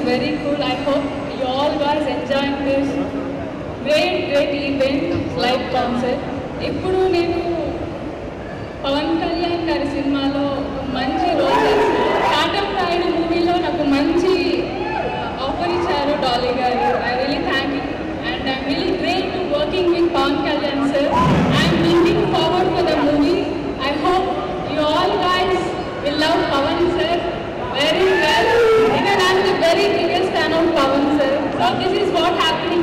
very cool. I hope you all guys enjoying this great event, live concert. ఇప్పుడు నేను పవన్ కళ్యాణ్ గారి సినిమాలో మంచి రోల్ చేస్తాను. కాటం రాయుడు మూవీలో నాకు మంచి ఆఫర్ ఇచ్చారు డాలీ గారు. I really thank you and I'm really great to working with Pawan Kalyan sir. I'm looking forward for the movie. I hope you all guys will love Pawan sir very well. Even I am the very biggest fan of Pawan sir. So this is what happening